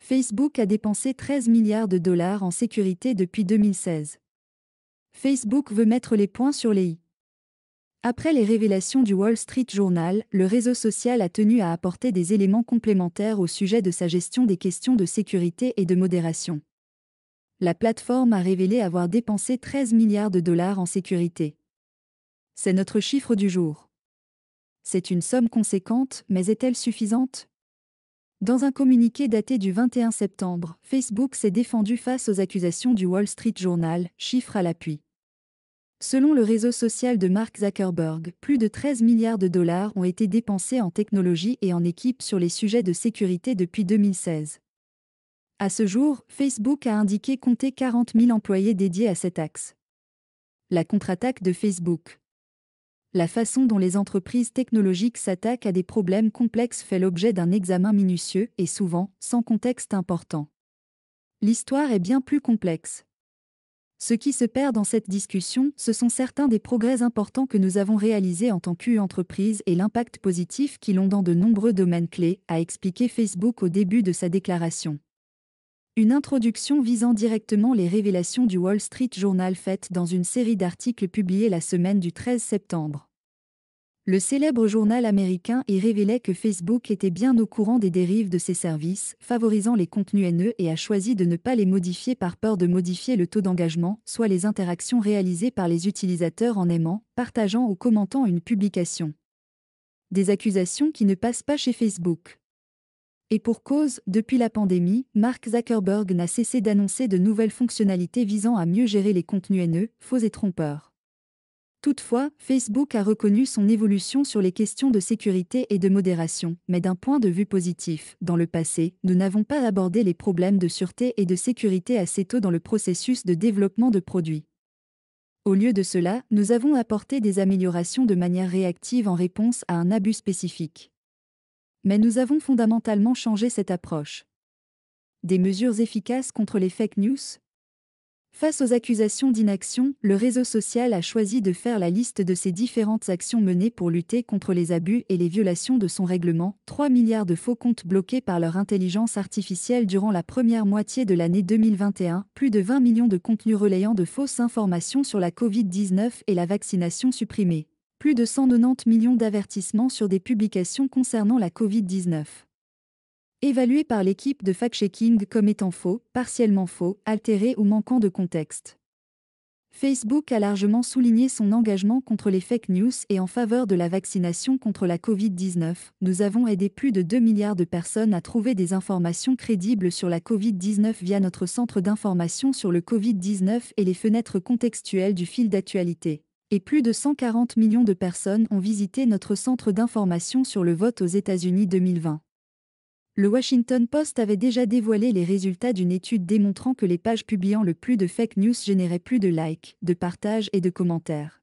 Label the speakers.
Speaker 1: Facebook a dépensé 13 milliards de dollars en sécurité depuis 2016. Facebook veut mettre les points sur les i. Après les révélations du Wall Street Journal, le réseau social a tenu à apporter des éléments complémentaires au sujet de sa gestion des questions de sécurité et de modération. La plateforme a révélé avoir dépensé 13 milliards de dollars en sécurité. C'est notre chiffre du jour. C'est une somme conséquente, mais est-elle suffisante ? Dans un communiqué daté du 21 septembre, Facebook s'est défendu face aux accusations du Wall Street Journal, chiffres à l'appui. Selon le réseau social de Mark Zuckerberg, plus de 13 milliards de dollars ont été dépensés en technologie et en équipe sur les sujets de sécurité depuis 2016. À ce jour, Facebook a indiqué compter 40 000 employés dédiés à cet axe. La contre-attaque de Facebook. La façon dont les entreprises technologiques s'attaquent à des problèmes complexes fait l'objet d'un examen minutieux et souvent, sans contexte important. L'histoire est bien plus complexe. Ce qui se perd dans cette discussion, ce sont certains des progrès importants que nous avons réalisés en tant qu'entreprise et l'impact positif qu'ils ont dans de nombreux domaines clés, a expliqué Facebook au début de sa déclaration. Une introduction visant directement les révélations du Wall Street Journal faites dans une série d'articles publiés la semaine du 13 septembre. Le célèbre journal américain y révélait que Facebook était bien au courant des dérives de ses services, favorisant les contenus haineux et a choisi de ne pas les modifier par peur de modifier le taux d'engagement, soit les interactions réalisées par les utilisateurs en aimant, partageant ou commentant une publication. Des accusations qui ne passent pas chez Facebook. Et pour cause, depuis la pandémie, Mark Zuckerberg n'a cessé d'annoncer de nouvelles fonctionnalités visant à mieux gérer les contenus haineux, faux et trompeurs. Toutefois, Facebook a reconnu son évolution sur les questions de sécurité et de modération, mais d'un point de vue positif, dans le passé, nous n'avons pas abordé les problèmes de sûreté et de sécurité assez tôt dans le processus de développement de produits. Au lieu de cela, nous avons apporté des améliorations de manière réactive en réponse à un abus spécifique. Mais nous avons fondamentalement changé cette approche. Des mesures efficaces contre les fake news ? Face aux accusations d'inaction, le réseau social a choisi de faire la liste de ses différentes actions menées pour lutter contre les abus et les violations de son règlement. 3 milliards de faux comptes bloqués par leur intelligence artificielle durant la première moitié de l'année 2021, plus de 20 millions de contenus relayant de fausses informations sur la Covid-19 et la vaccination supprimée. Plus de 190 millions d'avertissements sur des publications concernant la Covid-19. Évalués par l'équipe de fact-checking comme étant faux, partiellement faux, altérés ou manquant de contexte. Facebook a largement souligné son engagement contre les fake news et en faveur de la vaccination contre la Covid-19. Nous avons aidé plus de 2 milliards de personnes à trouver des informations crédibles sur la Covid-19 via notre centre d'information sur le Covid-19 et les fenêtres contextuelles du fil d'actualité. Et plus de 140 millions de personnes ont visité notre centre d'information sur le vote aux États-Unis 2020. Le Washington Post avait déjà dévoilé les résultats d'une étude démontrant que les pages publiant le plus de fake news généraient plus de likes, de partages et de commentaires.